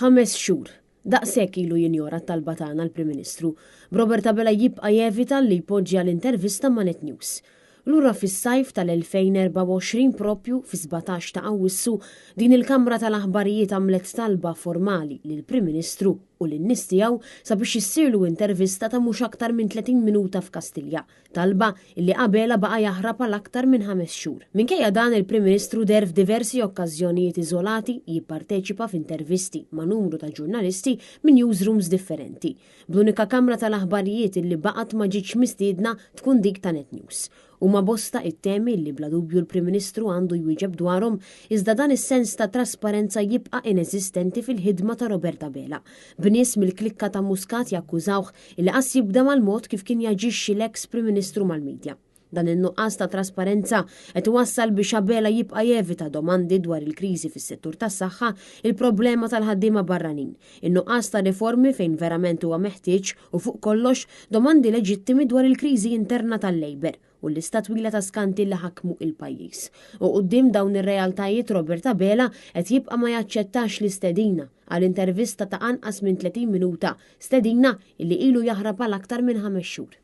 5 xhur. Daqshekk ilu jinjora t-talba tagħna l-Prim Ministru, Robert Abela jibqa' jevita li jpoġġja l-intervista ma' Net News. Lura fis-sajf tal-2024 propju fi 17 ta' Awwissu din il-Kamra tal-Aħbarijiet għamlet talba formali lill-Prim Ministru u lin-nies tiegħu sabiex issirlu intervista ta' mhux aktar minn 30 minuta f'Kastilja, talba illi Abela baqa' jaħrab għal aktar minn 5 xhur. Minkejja dan il-Prim Ministru der f'diversi okkażjonijiet iżolati jipparteċipa f'intervisti ma' numru ta' ġurnalisti minn newsrooms differenti. Bl-unika Kamra tal-Aħbarijiet illi baqgħet ma ġietx mistiedna tkun dik ta' Net News. Huma bosta it-temi li bla dubju l-Prim Ministru għandu jwieġeb dwarhom, iżda dan is-sens ta' trasparenza jibqa' ineżistenti fil-ħidma ta' Robert Abela. Bnies mill-klikka ta' Muscat jakkużawh li qas jibda mal-mod kif kien jaġixxi l-eks Prim Ministru mal-Midja. Dan in-nuqqas ta' trasparenza qed iwassal biex Abela jibqa' jevita domandi dwar il-kriżi fis-settur tas-saħħa, il-problema tal-ħaddiema barranin, in-nuqqas ta' riformi fejn verament huwa meħtieġ u fuq kollox domandi leġittimi dwar il-kriżi interna tal-Labor u l-lista twila ta' skanti li ħakmu il-pajjiż. U quddiem dawn ir-realtajiet Robert Abela qed jibqa' ma jaċċettax l-istedina għal intervista ta' anqas minn 30 minuta, stedina illi ilu jaħrab għal aktar minn 5 xhur.